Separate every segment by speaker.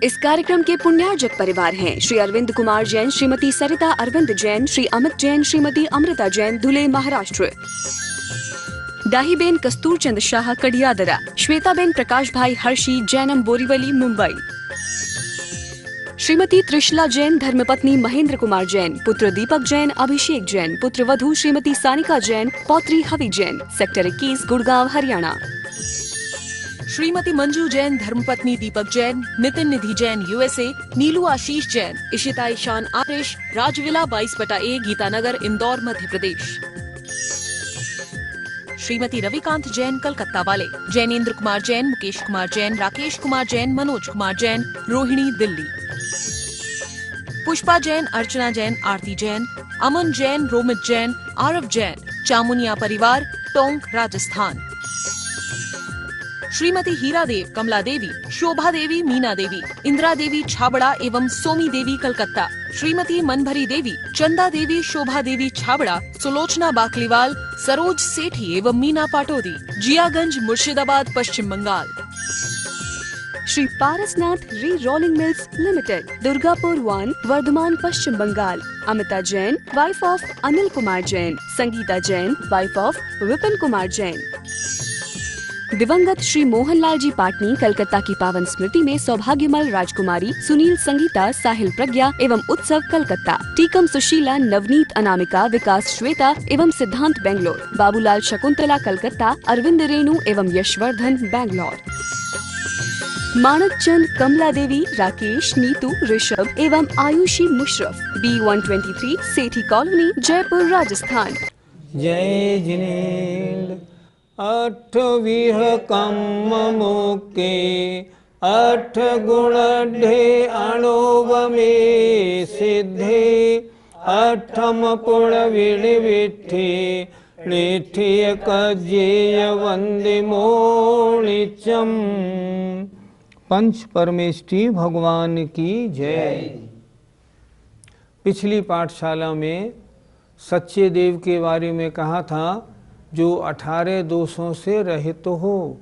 Speaker 1: इस कार्यक्रम के पुण्यार्जक परिवार हैं श्री अरविंद कुमार जैन, श्रीमती सरिता अरविंद जैन, श्री अमित जैन, श्रीमती अमृता जैन, धुले, महाराष्ट्र। दाहीबेन कस्तूरचंद शाह, कडियादरा। श्वेताबेन प्रकाश भाई हर्षी, जैनम, बोरीवली, मुंबई। श्रीमती त्रिशला जैन, धर्मपत्नी महेंद्र कुमार जैन, पुत्र दीपक जैन, अभिषेक जैन, पुत्र वधू श्रीमती सानिका जैन, पौत्री हवि जैन, सेक्टर 21, गुड़गांव, हरियाणा।
Speaker 2: श्रीमती मंजू जैन, धर्मपत्नी दीपक जैन, नितिन निधि जैन, यूएसए, नीलू आशीष जैन, इशिता ईशान आरिश, राजविला 22/A, गीतानगर, इंदौर, मध्य प्रदेश। श्रीमती रविकांत जैन, कलकत्ता वाले। जैनेन्द्र कुमार जैन, मुकेश कुमार जैन, राकेश कुमार जैन, मनोज कुमार जैन, रोहिणी, दिल्ली। पुष्पा जैन, अर्चना जैन, आरती जैन, अमन जैन, रोमित जैन, आरव जैन, चामुनिया परिवार, टोंक, राजस्थान। श्रीमती हीरा देव, कमला देवी, शोभा देवी, मीना देवी, इंदिरा देवी छाबड़ा एवं सोमी देवी, कलकत्ता। श्रीमती मनभरी देवी, चंदा देवी, शोभा देवी छाबड़ा, सुलोचना बाकलीवाल, सरोज सेठी एवं मीना पाटोदी, जियागंज, मुर्शिदाबाद, पश्चिम Bengal.
Speaker 1: Shri Parasnath re rolling mills limited, Durgapur 1, Vardhaman, Paschim Bengal. Amita Jain, wife of Anil Kumar Jain. Sangeeta Jain, wife of Vipin Kumar Jain. दिवंगत श्री मोहनलाल जी पाटनी, कलकत्ता की पावन स्मृति में सौभाग्यमल राजकुमारी, सुनील संगीता, साहिल प्रज्ञा एवं उत्सव, कलकत्ता। टीकम सुशीला, नवनीत अनामिका, विकास श्वेता एवं सिद्धांत, बेंगलोर। बाबूलाल शकुंतला, कलकत्ता। अरविंद रेणु एवं यशवर्धन, बैंगलोर। मानक चंद, कमला देवी, राकेश, नीतू, ऋषभ एवं आयुषी मुशरफ, B123, सेठी कॉलोनी, जयपुर, राजस्थान।
Speaker 3: जय जिनेन्द्र अठ विह कम मुके, अठ गुण ढे अणोव में सिद्धे, अठम पुण विड़ विठे, निठिय कजेय वंदे मोणिचम। पंच परमेष्टि भगवान की जय। पिछली पाठशाला में सच्चे देव के बारे में कहा था जो 18 दोषों से रहित हो।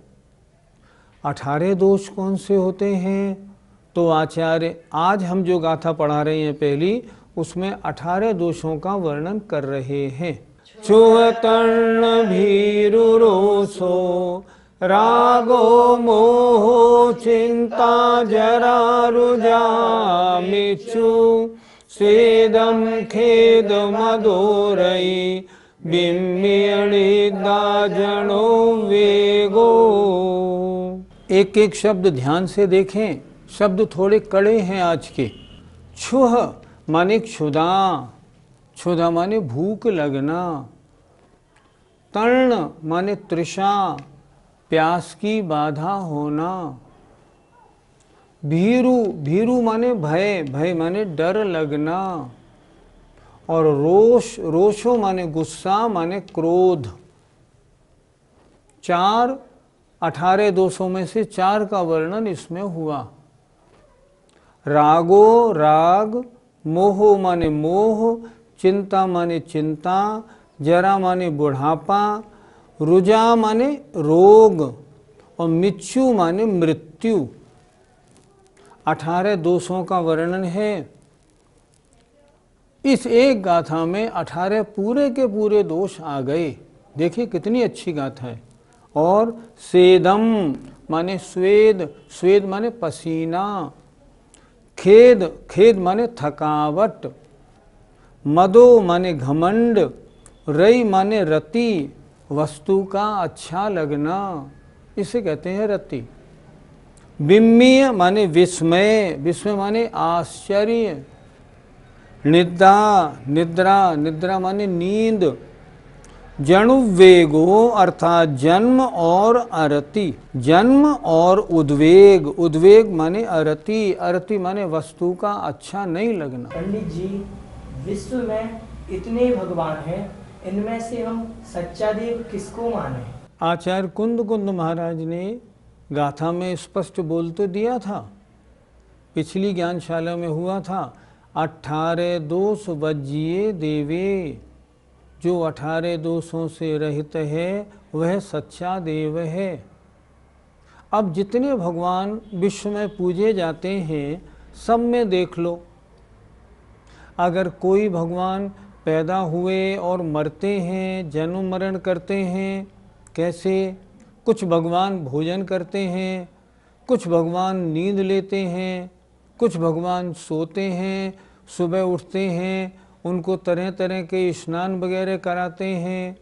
Speaker 3: 18 दोष कौन से होते हैं? तो आचार्य आज हम जो गाथा पढ़ा रहे हैं पहली, उसमें 18 दोषों का वर्णन कर रहे हैं। छुअतर्ण भीरु रोसो, रागो मोह चिंता जरा रुजा मिछु, स्वेदम खेद मदोरई, बिम्बियणि दाजणो वेगो। एक एक शब्द ध्यान से देखें, शब्द थोड़े कड़े हैं आज के। छुह माने क्षुधा, क्षुधा माने भूख लगना। तर्ण माने तृषा, प्यास की बाधा होना। भीरु, भीरु माने भय, भय माने डर लगना। और रोष, रोषो माने गुस्सा माने क्रोध। 4 18 दोषों में से 4 का वर्णन इसमें हुआ। रागो, राग, मोहो माने मोह, चिंता माने चिंता, जरा माने बुढ़ापा, रुजा माने रोग और मिच्छु माने मृत्यु। 18 दोषों का वर्णन है। इस एक गाथा में 18 पूरे के पूरे दोष आ गए। देखिए कितनी अच्छी गाथा है। और सेदम माने स्वेद, स्वेद माने पसीना। खेद, खेद माने थकावट। मदो माने घमंड। रई माने रति, वस्तु का अच्छा लगना, इसे कहते हैं रति। बिम्मीय माने विस्मय, विस्मय माने आश्चर्य। निद्रा, निद्रा, निद्रा माने नींद। जनुवेगो अर्थात जन्म और अरति, जन्म और उद्वेग, उद्वेग माने अरति, अरति माने वस्तु का अच्छा नहीं लगना।
Speaker 4: पंडित जी, विश्व में इतने भगवान हैं, इनमें से हम सच्चा देव किसको माने?
Speaker 3: आचार्य कुंद कुंद महाराज ने गाथा में स्पष्ट बोल तो दिया था, पिछली ज्ञानशाला में हुआ था। 18 दोष वज्जिए देवे, जो 18 दोषों से रहित है वह सच्चा देव है। अब जितने भगवान विश्व में पूजे जाते हैं सब में देख लो, अगर कोई भगवान पैदा हुए और मरते हैं, जन्म मरण करते हैं, कैसे? कुछ भगवान भोजन करते हैं, कुछ भगवान नींद लेते हैं, कुछ भगवान सोते हैं, सुबह उठते हैं, उनको तरह तरह के स्नान वगैरह कराते हैं,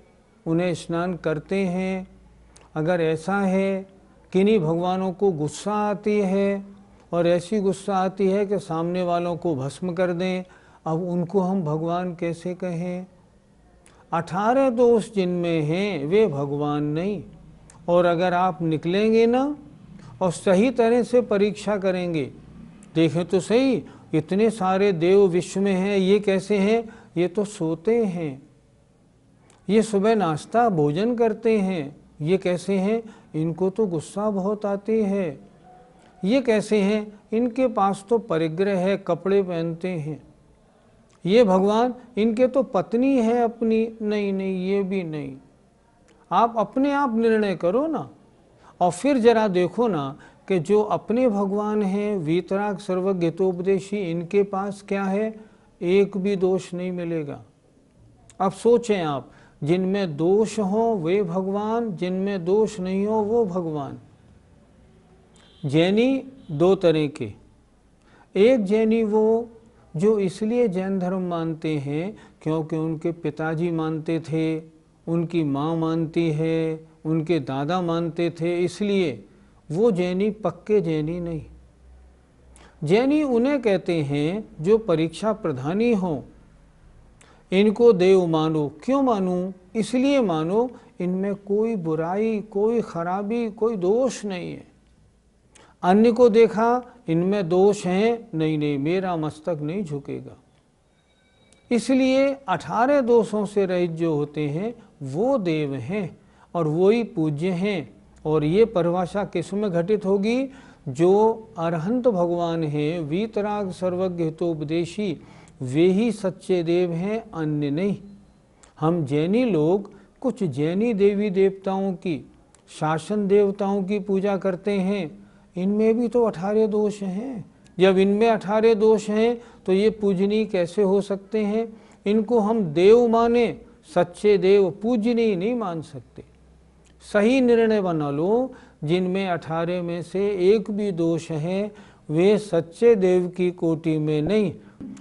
Speaker 3: उन्हें स्नान करते हैं। अगर ऐसा है, किन्हीं भगवानों को गुस्सा आती है और ऐसी गुस्सा आती है कि सामने वालों को भस्म कर दें, अब उनको हम भगवान कैसे कहें? 18 दोष जिनमें हैं वे भगवान नहीं। और अगर आप निकलेंगे ना और सही तरह से परीक्षा करेंगे, देखें तो सही, इतने सारे देव विश्व में हैं, ये कैसे हैं? ये तो सोते हैं, ये सुबह नाश्ता भोजन करते हैं, ये कैसे हैं? इनको तो गुस्सा बहुत आती है। ये कैसे हैं? इनके पास तो परिग्रह है, कपड़े पहनते हैं। ये भगवान, इनके तो पत्नी है अपनी, नहीं नहीं ये भी नहीं। आप अपने आप निर्णय करो ना, और फिर जरा देखो ना कि जो अपने भगवान हैं वीतराग सर्वज्ञ हितोपदेशी, इनके पास क्या है? एक भी दोष नहीं मिलेगा। अब सोचें आप, जिनमें दोष हो वे भगवान, जिनमें दोष नहीं हो वो भगवान। जैनी दो तरह के, एक जैनी वो जो इसलिए जैन धर्म मानते हैं क्योंकि उनके पिताजी मानते थे, उनकी माँ मानती है, उनके दादा मानते थे, इसलिए वो जैनी पक्के जैनी नहीं। जैनी उन्हें कहते हैं जो परीक्षा प्रधानी हों, इनको देव मानो। क्यों मानो? इसलिए मानो इनमें कोई बुराई, कोई खराबी, कोई दोष नहीं है। अन्य को देखा इनमें दोष हैं, नहीं नहीं मेरा मस्तक नहीं झुकेगा। इसलिए 18 दोषों से रहित जो होते हैं वो देव हैं और वो ही पूज्य हैं। और ये परिभाषा किस में घटित होगी? जो अरहंत भगवान हैं, वीतराग सर्वज्ञ हितोपदेशी, वे ही सच्चे देव हैं, अन्य नहीं। हम जैनी लोग कुछ जैनी देवी देवताओं की, शासन देवताओं की पूजा करते हैं, इनमें भी तो 18 दोष हैं। जब इनमें 18 दोष हैं तो ये पूजनीय कैसे हो सकते हैं? इनको हम देव माने, सच्चे देव पूजनीय नहीं मान सकते। सही निर्णय बना लो, जिनमें 18 में से एक भी दोष है वे सच्चे देव की कोटि में नहीं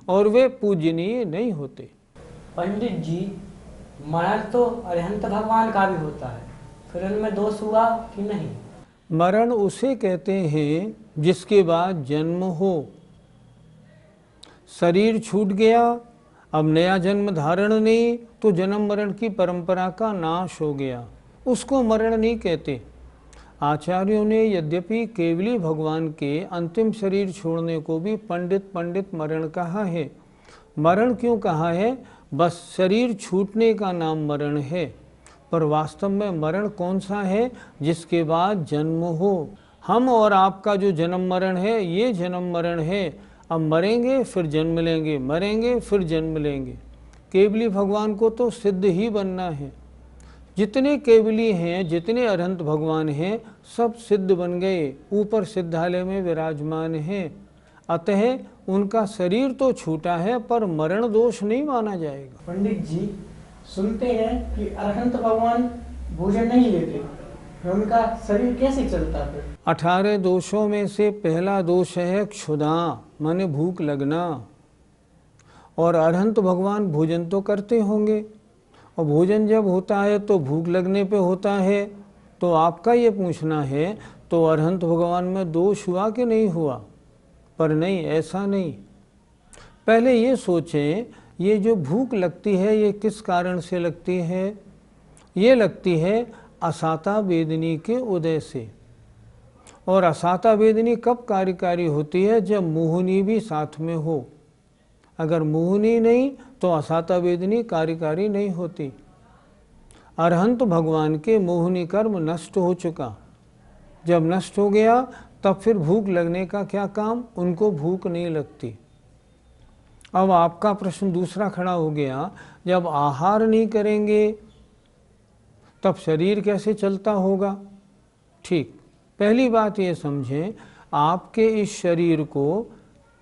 Speaker 3: और वे पूजनीय नहीं होते।
Speaker 4: पंडित जी, मरण तो अरहंत भगवान का भी होता है, फिर उनमें दोष हुआ कि नहीं?
Speaker 3: मरण उसे कहते हैं जिसके बाद जन्म हो। शरीर छूट गया, अब नया जन्म धारण नहीं, तो जन्म मरण की परंपरा का नाश हो गया, उसको मरण नहीं कहते। आचार्यों ने यद्यपि केवली भगवान के अंतिम शरीर छोड़ने को भी पंडित मरण कहा है। मरण क्यों कहा है? बस शरीर छूटने का नाम मरण है, पर वास्तव में मरण कौन सा है? जिसके बाद जन्म हो। हम और आपका जो जन्म मरण है ये जन्म मरण है। अब मरेंगे फिर जन्म लेंगे, मरेंगे फिर जन्म लेंगे। केवली भगवान को तो सिद्ध ही बनना है। जितने केवली हैं, जितने अरहंत भगवान हैं, सब सिद्ध बन गए, ऊपर सिद्धालय में विराजमान हैं। अतः उनका शरीर तो छूटा है पर मरण दोष नहीं माना जाएगा।
Speaker 4: पंडित जी, सुनते हैं कि अरहंत भगवान भोजन नहीं लेते, फिर उनका शरीर कैसे चलता? फिर
Speaker 3: 18 दोषों में से पहला दोष है क्षुधा, माने भूख लगना। और अरहंत भगवान भोजन तो करते होंगे, और भोजन जब होता है तो भूख लगने पे होता है। तो आपका ये पूछना है तो अरहंत भगवान में दोष हुआ कि नहीं हुआ? पर नहीं, ऐसा नहीं। पहले ये सोचें, ये जो भूख लगती है ये किस कारण से लगती है? ये लगती है असाता वेदनी के उदय से। और असाता वेदनी कब कार्यकारी होती है? जब मोहनी भी साथ में हो। अगर मोहनी नहीं तो असाता वेदनी कार्यकारी नहीं होती। अरहंत भगवान के मोहनी कर्म नष्ट हो चुका, जब नष्ट हो गया तब फिर भूख लगने का क्या काम? उनको भूख नहीं लगती। अब आपका प्रश्न दूसरा खड़ा हो गया, जब आहार नहीं करेंगे तब शरीर कैसे चलता होगा? ठीक, पहली बात ये समझें, आपके इस शरीर को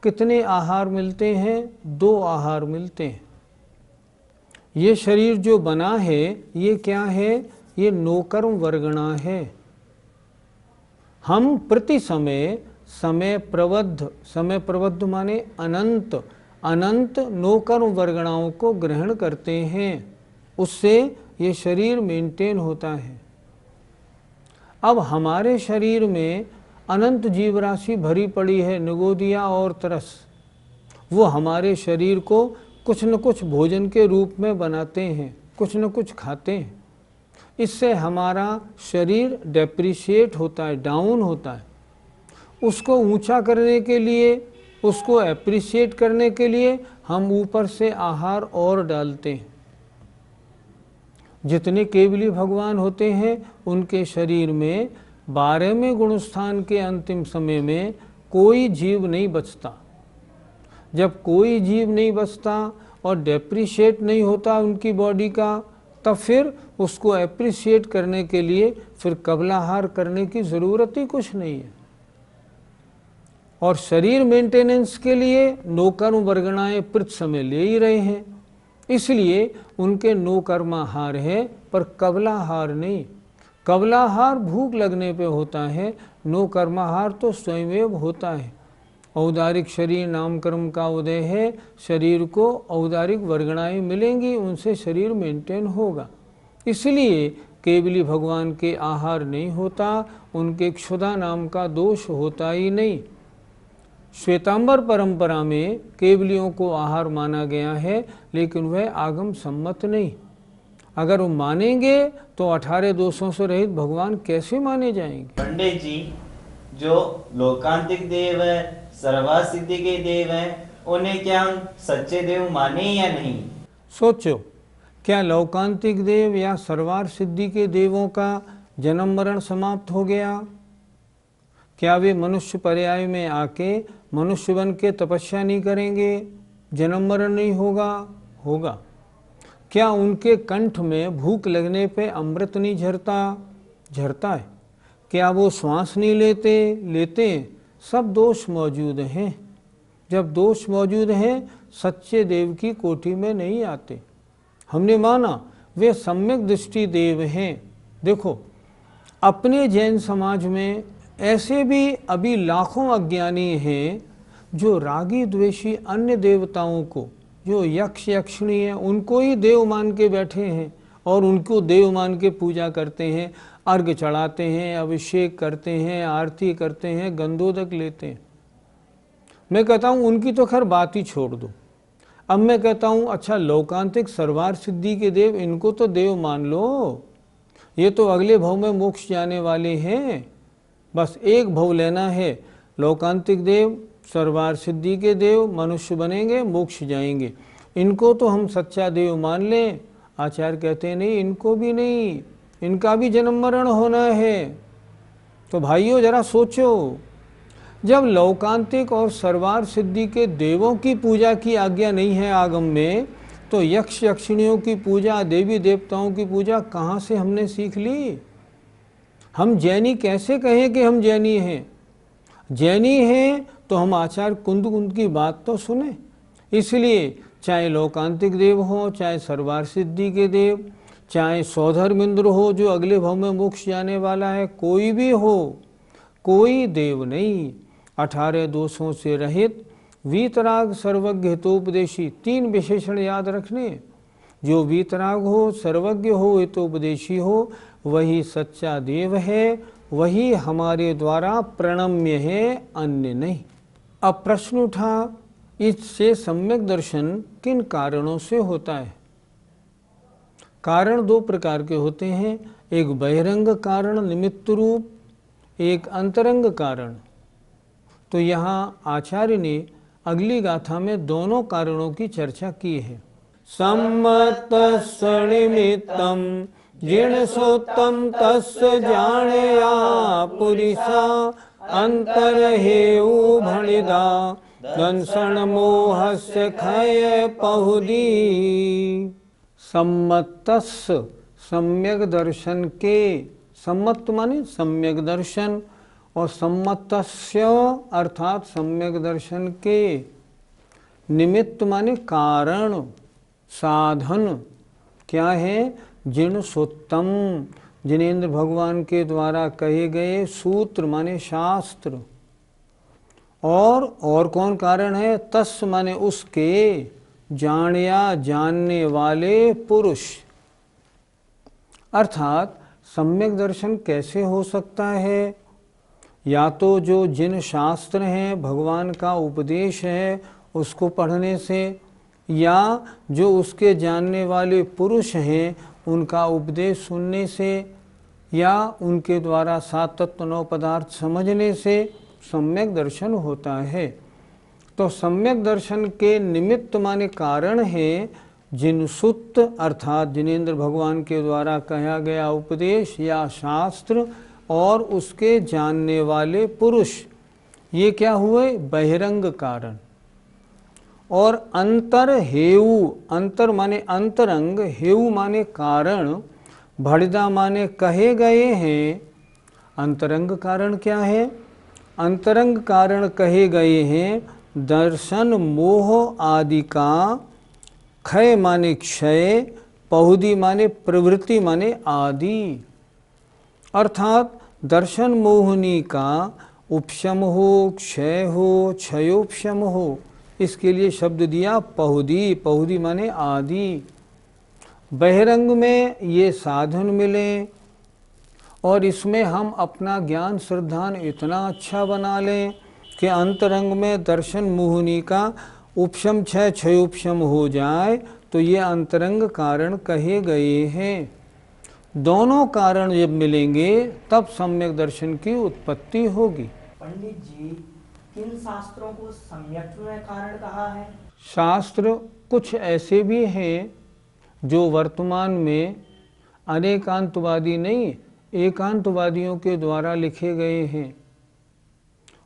Speaker 3: कितने आहार मिलते हैं? 2 आहार मिलते हैं। ये शरीर जो बना है ये क्या है? ये नोकर्म वर्गणा है। हम प्रति समय समय प्रबद्ध माने अनंत अनंत नोकर्म वर्गणाओं को ग्रहण करते हैं, उससे ये शरीर मेंटेन होता है। अब हमारे शरीर में अनंत जीव राशि भरी पड़ी है, निगोदिया और तरस। वो हमारे शरीर को कुछ न कुछ भोजन के रूप में बनाते हैं, कुछ न कुछ खाते हैं। इससे हमारा शरीर डेप्रिशिएट होता है, डाउन होता है। उसको ऊंचा करने के लिए, उसको एप्रिशिएट करने के लिए हम ऊपर से आहार और डालते हैं। जितने केवली भगवान होते हैं उनके शरीर में 12वें गुणस्थान के अंतिम समय में कोई जीव नहीं बचता। जब कोई जीव नहीं बचता और डेप्रिशिएट नहीं होता उनकी बॉडी का, तब फिर उसको एप्रिशिएट करने के लिए फिर कबलाहार करने की ज़रूरत ही कुछ नहीं है। और शरीर मेंटेनेंस के लिए नोकर्म वर्गणाएं प्रति समय ले ही रहे हैं, इसलिए उनके नोकर्माहार है पर कबलाहार नहीं। कबलाहार भूख लगने पे होता है, नोकर्माहार तो स्वयंमेव होता है। औदारिक शरीर नामकर्म का उदय है, शरीर को औदारिक वर्गणाएं मिलेंगी, उनसे शरीर मेंटेन होगा। इसलिए केवली भगवान के आहार नहीं होता, उनके क्षुधा नाम का दोष होता ही नहीं। श्वेतांबर परंपरा में केवलियों को आहार माना गया है, लेकिन वह आगम सम्मत नहीं। अगर वो मानेंगे तो 18 दोषों से रहित भगवान कैसे माने जाएंगे?
Speaker 5: पंडित जी, जो लोकांतिक देव है, सर्वा सिद्धि के देव हैं, उन्हें क्या हम सच्चे देव माने या नहीं?
Speaker 3: सोचो, क्या लौकांतिक देव या सर्वार सिद्धि के देवों का जन्म मरण समाप्त हो गया? क्या वे मनुष्य पर्याय में आके मनुष्य बन के तपस्या नहीं करेंगे? जन्म मरण नहीं होगा? होगा। क्या उनके कंठ में भूख लगने पे अमृत नहीं झरता? झरता है। क्या वो श्वास नहीं लेते? लेते हैं। सब दोष मौजूद हैं। जब दोष मौजूद हैं, सच्चे देव की कोटि में नहीं आते। हमने माना वे सम्यक दृष्टि देव हैं। देखो, अपने जैन समाज में ऐसे भी अभी लाखों अज्ञानी हैं जो रागी द्वेषी अन्य देवताओं को, जो यक्ष यक्षिणी हैं, उनको ही देव मान के बैठे हैं और उनको देव मान के पूजा करते हैं, अर्घ चढ़ाते हैं, अभिषेक करते हैं, आरती करते हैं, गंधोदक लेते हैं। मैं कहता हूँ उनकी तो खैर बात ही छोड़ दो। अब मैं कहता हूँ अच्छा, लौकांतिक सर्वार सिद्धि के देव, इनको तो देव मान लो, ये तो अगले भव में मोक्ष जाने वाले हैं। बस एक भव लेना है, लौकांतिक देव सर्वार सिद्धि के देव मनुष्य बनेंगे, मोक्ष जाएंगे। इनको तो हम सच्चा देव मान लें। आचार्य कहते हैं नहीं, इनको भी नहीं, इनका भी जन्म मरण होना है। तो भाइयों जरा सोचो, जब लौकांतिक और सर्वार सिद्धि के देवों की पूजा की आज्ञा नहीं है आगम में, तो यक्ष यक्षिणियों की पूजा, देवी देवताओं की पूजा कहाँ से हमने सीख ली? हम जैनी कैसे कहें कि हम जैनी हैं? जैनी हैं तो हम आचार्य कुंद की बात तो सुने। इसलिए चाहे लौकांतिक देव हो, चाहे सर्वार सिद्धि के देव, चाहे सौधर्मेंद्र हो जो अगले भव में मोक्ष जाने वाला है, कोई भी हो, कोई देव नहीं। 18 दोषों से रहित वीतराग सर्वज्ञ हितोपदेशी, 3 विशेषण याद रखने। जो वीतराग हो, सर्वज्ञ हो, हितोपदेशी हो, वही सच्चा देव है, वही हमारे द्वारा प्रणम्य है, अन्य नहीं। अब प्रश्न उठा, इससे सम्यक दर्शन किन कारणों से होता है? कारण 2 प्रकार के होते हैं, एक बहिरंग कारण निमित्त रूप, एक अंतरंग कारण। तो यहाँ आचार्य ने अगली गाथा में दोनों कारणों की चर्चा की है। सम्मत निमित्तम जिण सोत्तम तस्य जाणया पुरिसा अंतर हेउ भणिदा दंसन मोहस्य खय पहुदी। सम्मतस्, सम्यक दर्शन के, सम्मत माने सम्यक दर्शन, और सम्मतस्य अर्थात सम्यक दर्शन के, निमित्त माने कारण, साधन क्या है? जिन सुत्तम, जिनेन्द्र भगवान के द्वारा कहे गए सूत्र माने शास्त्र। और कौन कारण है? तस् माने उसके, जानिया जानने वाले पुरुष। अर्थात सम्यक दर्शन कैसे हो सकता है? या तो जो जिन शास्त्र हैं, भगवान का उपदेश है, उसको पढ़ने से, या जो उसके जानने वाले पुरुष हैं उनका उपदेश सुनने से, या उनके द्वारा सात तत्व नौ पदार्थ समझने से सम्यक दर्शन होता है। तो सम्यक दर्शन के निमित्त माने कारण है जिन सुत्त अर्थात जिनेन्द्र भगवान के द्वारा कहा गया उपदेश या शास्त्र और उसके जानने वाले पुरुष, ये क्या हुए? बहिरंग कारण। और अंतर हेऊ, अंतर माने अंतरंग, हेऊ माने कारण, भड़िदा माने कहे गए हैं। अंतरंग कारण क्या है? अंतरंग कारण कहे गए हैं दर्शन मोह आदि का, क्षय माने क्षय, पहुदी माने प्रवृत्ति माने आदि। अर्थात दर्शन मोहनी का उपशम हो, क्षय हो, क्षयोपशम हो, इसके लिए शब्द दिया पहुदी। पहुदी माने आदि। बहिरंग में ये साधन मिले और इसमें हम अपना ज्ञान श्रद्धान इतना अच्छा बना लें कि अंतरंग में दर्शन मोहनी का उपशम क्षय क्षयोपशम हो जाए, तो ये अंतरंग कारण कहे गए हैं। दोनों कारण जब मिलेंगे तब सम्यक दर्शन की उत्पत्ति होगी।
Speaker 4: पंडित जी, किन शास्त्रों को सम्यक्त्व में कारण कहा है?
Speaker 3: शास्त्र कुछ ऐसे भी हैं जो वर्तमान में अनेकांतवादी नहीं, एकांतवादियों के द्वारा लिखे गए हैं।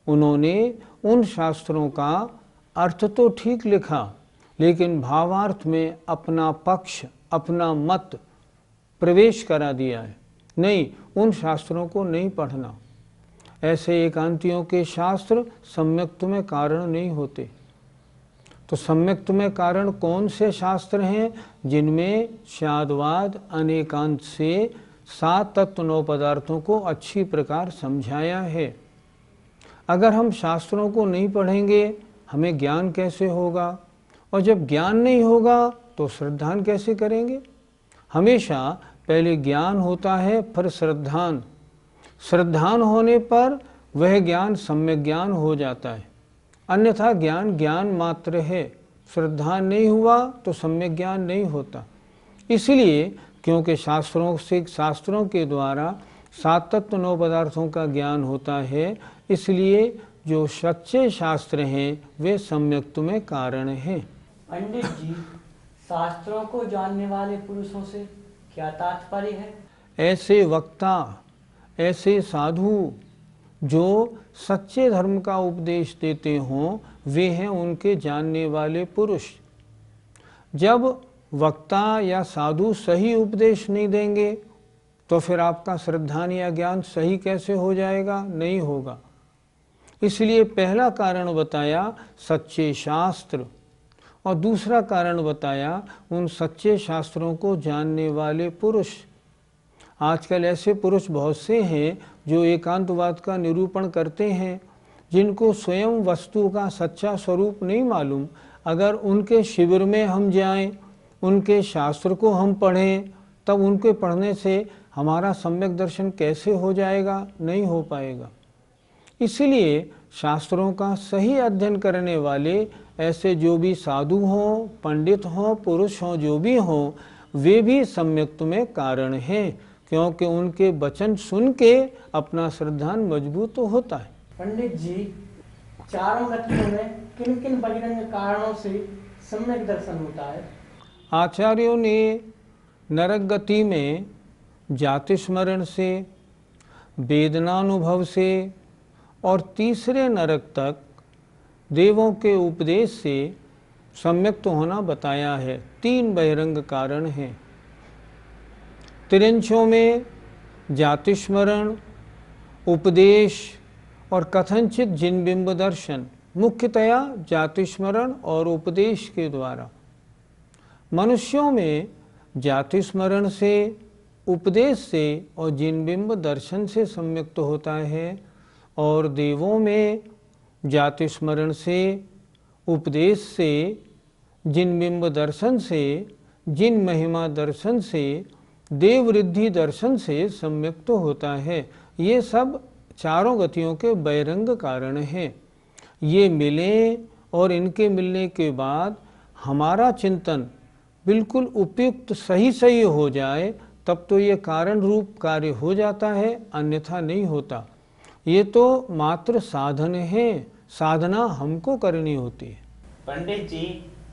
Speaker 3: उन्होंने उन शास्त्रों का अर्थ तो ठीक लिखा, लेकिन भावार्थ में अपना पक्ष, अपना मत प्रवेश करा दिया है। नहीं, उन शास्त्रों को नहीं पढ़ना। ऐसे एकांतियों के शास्त्र सम्यक्त्व में कारण नहीं होते। तो सम्यक्त्व में कारण कौन से शास्त्र हैं? जिनमें शादवाद अनेकांत से सात तत्व नौ पदार्थों को अच्छी प्रकार समझाया है। अगर हम शास्त्रों को नहीं पढ़ेंगे हमें ज्ञान कैसे होगा? और जब ज्ञान नहीं होगा तो श्रद्धान कैसे करेंगे? हमेशा पहले ज्ञान होता है फिर श्रद्धान। श्रद्धान होने पर वह ज्ञान सम्यक ज्ञान हो जाता है, अन्यथा ज्ञान ज्ञान मात्र है। श्रद्धान नहीं हुआ तो सम्यक ज्ञान नहीं होता। इसलिए क्योंकि शास्त्रों के द्वारा सात तत्व नौ पदार्थों का ज्ञान होता है, इसलिए जो सच्चे शास्त्र हैं वे सम्यक्त्व में कारण हैं।
Speaker 4: पंडित जी, शास्त्रों को जानने वाले पुरुषों से क्या तात्पर्य है?
Speaker 3: ऐसे वक्ता, ऐसे साधु जो सच्चे धर्म का उपदेश देते हों, वे हैं उनके जानने वाले पुरुष। जब वक्ता या साधु सही उपदेश नहीं देंगे तो फिर आपका श्रद्धान या ज्ञान सही कैसे हो जाएगा? नहीं होगा। इसलिए पहला कारण बताया सच्चे शास्त्र, और दूसरा कारण बताया उन सच्चे शास्त्रों को जानने वाले पुरुष। आजकल ऐसे पुरुष बहुत से हैं जो एकांतवाद का निरूपण करते हैं, जिनको स्वयं वस्तु का सच्चा स्वरूप नहीं मालूम। अगर उनके शिविर में हम जाएं, उनके शास्त्र को हम पढ़ें, तब उनके पढ़ने से हमारा सम्यक दर्शन कैसे हो जाएगा? नहीं हो पाएगा। इसलिए शास्त्रों का सही अध्ययन करने वाले ऐसे जो भी साधु हों, पंडित हों, पुरुष हों, जो भी हों, वे भी सम्यक्त्व में कारण हैं, क्योंकि उनके वचन सुन के अपना श्रद्धान मजबूत तो होता है।
Speaker 4: पंडित जी, चारों गतियों में किन किन बहिरंग कारणों से सम्यक दर्शन होता है?
Speaker 3: आचार्यों ने नरक गति में जाति स्मरण से, वेदनानुभव से और तीसरे नरक तक देवों के उपदेश से सम्यक्त होना बताया है। 3 बहिरंग कारण हैं। तिरंछों में जाति स्मरण, उपदेश और कथनचित जिन बिंब दर्शन, मुख्यतया जाति स्मरण और उपदेश के द्वारा। मनुष्यों में जाति स्मरण से, उपदेश से और जिन बिंब दर्शन से सम्यक्त होता है, और देवों में जाति स्मरण से, उपदेश से, जिन बिंब दर्शन से, जिन महिमा दर्शन से, देव रिद्धि दर्शन से सम्यक्त होता है। ये सब चारों गतियों के बहिरंग कारण हैं। ये मिलें और इनके मिलने के बाद हमारा चिंतन बिल्कुल उपयुक्त सही हो जाए, तब तो ये कारण रूप कार्य हो जाता है, अन्यथा नहीं होता। ये तो मात्र साधन है, साधना हमको करनी होती है।
Speaker 5: पंडित जी,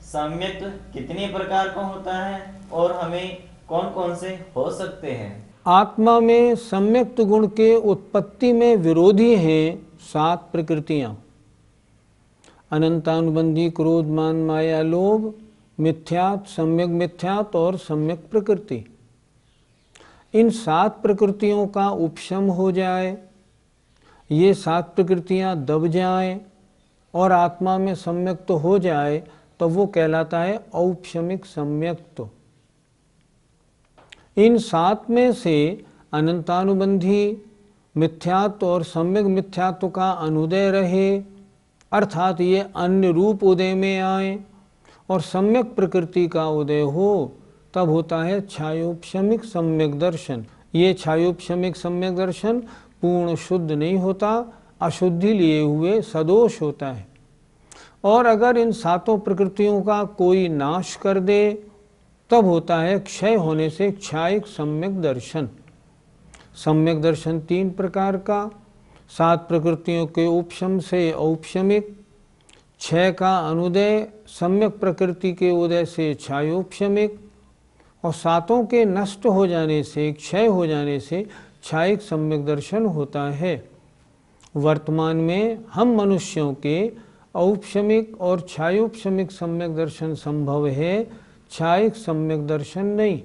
Speaker 5: सम्यक कितने प्रकार का होता है और हमें कौन कौन से हो सकते हैं?
Speaker 3: आत्मा में सम्यक्त गुण के उत्पत्ति में विरोधी हैं 7 प्रकृतियां: अनंतानुबंधी, क्रोध, मान, माया, लोभ, मिथ्यात्व, सम्यक मिथ्यात्व और सम्यक प्रकृति। इन 7 प्रकृतियों का उपशम हो जाए, ये 7 प्रकृतियां दब जाएं और आत्मा में सम्यक्त हो जाए, तो वो कहलाता है औपशमिक सम्यक्त। इन 7 में से अनंतानुबंधी, मिथ्यात्व और सम्यक मिथ्यात्व का अनुदय रहे, अर्थात ये अन्य रूप उदय में आए और सम्यक प्रकृति का उदय हो, तब होता है छायोपशमिक सम्यक दर्शन। ये छायोपशमिक सम्यक दर्शन पूर्ण शुद्ध नहीं होता, अशुद्धि लिए हुए सदोष होता है। और अगर इन 7 प्रकृतियों का कोई नाश कर दे, तब होता है क्षय होने से क्षायिक सम्यक दर्शन। सम्यक दर्शन 3 प्रकार का: 7 प्रकृतियों के उपशम से औपशमिक, 6 का अनुदय सम्यक प्रकृति के उदय से छायोपशमिक, और 7 के नष्ट हो जाने से, क्षय हो जाने से क्षायिक सम्यक दर्शन होता है। वर्तमान में हम मनुष्यों के औपशमिक और छायोपशमिक सम्यक दर्शन संभव है, क्षायिक सम्यक दर्शन नहीं।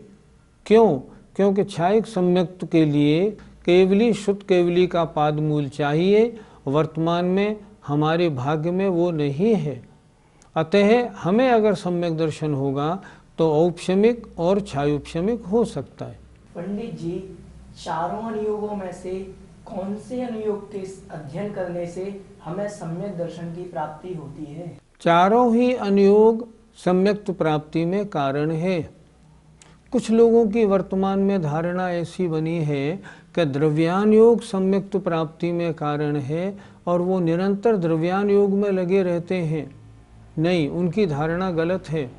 Speaker 3: क्यों? क्योंकि क्षायिक सम्यक्त के लिए केवली शुद्ध केवली का पादमूल चाहिए, वर्तमान में हमारे भाग्य में वो नहीं है। अतः हमें अगर सम्यक दर्शन होगा तो औपशमिक और छायोपशमिक हो सकता है।
Speaker 4: पंडित जी, चारों अनुयोगों में से कौन से अनुयोग के अध्ययन करने से हमें सम्यक दर्शन की प्राप्ति होती है?
Speaker 3: चारों ही अनुयोग सम्यक्त प्राप्ति में कारण है। कुछ लोगों की वर्तमान में धारणा ऐसी बनी है कि द्रव्यान योग सम्यक्त प्राप्ति में कारण है और वो निरंतर द्रव्यान योग में लगे रहते हैं। नहीं, उनकी धारणा गलत है।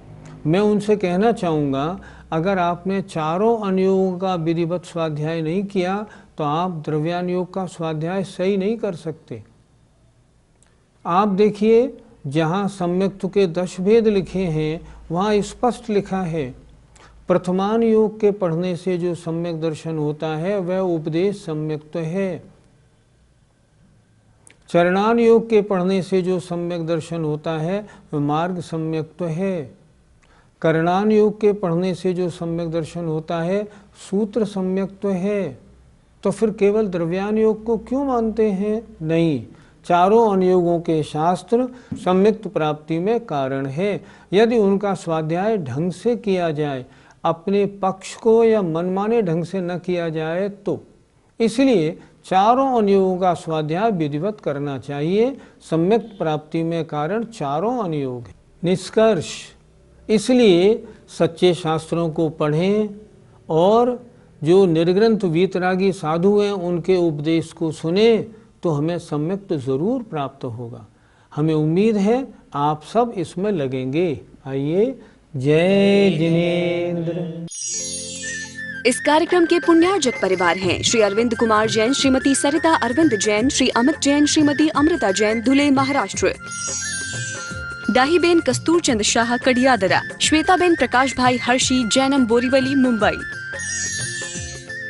Speaker 3: मैं उनसे कहना चाहूँगा, अगर आपने चारों अनुयोगों का विधिवत स्वाध्याय नहीं किया तो आप द्रव्यान योग का स्वाध्याय सही नहीं कर सकते। आप देखिए, जहाँ सम्यक्त के 10 भेद लिखे हैं वहाँ स्पष्ट लिखा है, प्रथमान योग के पढ़ने से जो सम्यक दर्शन होता है वह उपदेश सम्यक्त है। चरणान योग के पढ़ने से जो सम्यक दर्शन होता है वह मार्ग सम्यक्त है। करणान योग के पढ़ने से जो सम्यक दर्शन होता है सूत्र सम्यक्त है। तो फिर केवल द्रव्यान योग को क्यों मानते हैं? नहीं, चारों अनुयोगों के शास्त्र सम्यक्त प्राप्ति में कारण है। यदि उनका स्वाध्याय ढंग से किया जाए, अपने पक्ष को या मनमाने ढंग से न किया जाए तो। इसलिए चारों अनुयोगों का स्वाध्याय विधिवत करना चाहिए। सम्यक्त प्राप्ति में कारण चारों अनुयोग है। निष्कर्ष, इसलिए सच्चे शास्त्रों को पढ़ें और जो निर्ग्रंथ वीतरागी साधु हैं उनके उपदेश को सुने तो हमें सम्यक्त जरूर प्राप्त होगा। हमें उम्मीद है आप सब इसमें लगेंगे। आइए, जय जिनेंद्र।
Speaker 1: इस कार्यक्रम के पुण्यार्जक परिवार हैं श्री अरविंद कुमार जैन, श्रीमती सरिता अरविंद जैन, श्री अमित जैन, श्रीमती अमृता जैन, धुले, महाराष्ट्र। दाहीबेन कस्तूरचंद शाह, कडियादरा। श्वेताबेन प्रकाश भाई हर्षी, जैनम, बोरीवली, मुंबई।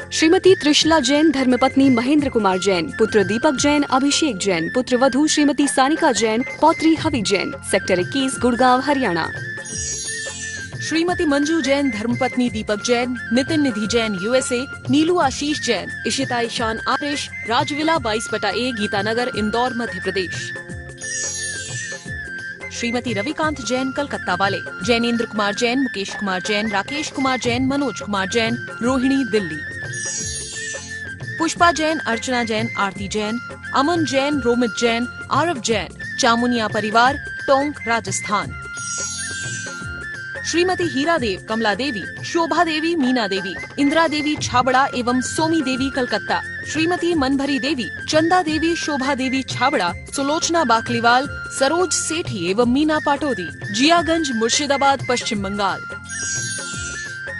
Speaker 1: श्रीमती त्रिशला जैन, धर्मपत्नी महेंद्र कुमार जैन, पुत्र दीपक जैन, अभिषेक जैन, पुत्र वधू श्रीमती सानिका जैन, पौत्री हवि जैन, सेक्टर 21, गुड़गांव, हरियाणा।
Speaker 2: श्रीमती मंजू जैन धर्मपत्नी दीपक जैन, नितिन निधि जैन यूएसए, नीलू आशीष जैन, इशिता ईशान आरिश, राजविला 22/A गीतानगर इंदौर मध्य प्रदेश। श्रीमती रविकांत जैन कलकत्ता वाले, जैनेन्द्र कुमार जैन, मुकेश कुमार जैन, राकेश कुमार जैन, मनोज कुमार जैन, रोहिणी दिल्ली। पुष्पा जैन, अर्चना जैन, आरती जैन, अमन जैन, रोमित जैन, आरव जैन, चामुनिया परिवार, टोंक राजस्थान। श्रीमती हीरा देव, कमला देवी, शोभा देवी, मीना देवी, इंदिरा देवी छाबड़ा एवं सोमी देवी कलकत्ता। श्रीमती मनभरी देवी, चंदा देवी, शोभा देवी छाबड़ा, सुलोचना बाकलीवाल, सरोज सेठी एवं मीना पाटोदी, जियागंज मुर्शिदाबाद पश्चिम Bengal.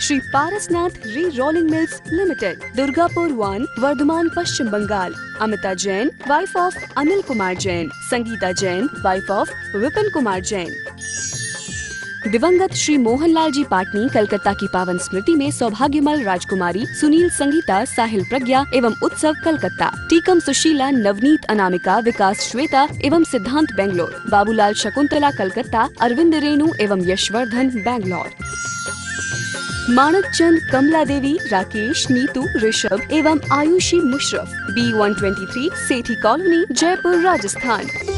Speaker 1: Shri Parasnath re rolling mills limited, Durgapur 1, Vardhaman Paschim Bengal. Amita Jain, wife of Anil Kumar Jain, Sangeeta Jain, wife of Vipin Kumar Jain. दिवंगत श्री मोहनलाल जी पाटनी कलकत्ता की पावन स्मृति में सौभाग्यमल राजकुमारी, सुनील संगीता, साहिल प्रज्ञा एवं उत्सव कलकत्ता, टीकम सुशीला, नवनीत अनामिका, विकास श्वेता एवं सिद्धांत बेंगलोर, बाबूलाल शकुंतला कलकत्ता, अरविंद रेणु एवं यशवर्धन बैंगलोर। मानक चंद, कमला देवी, राकेश, नीतू, ऋषभ एवं आयुषी मुशरफ, B123 सेठी कॉलोनी, जयपुर राजस्थान।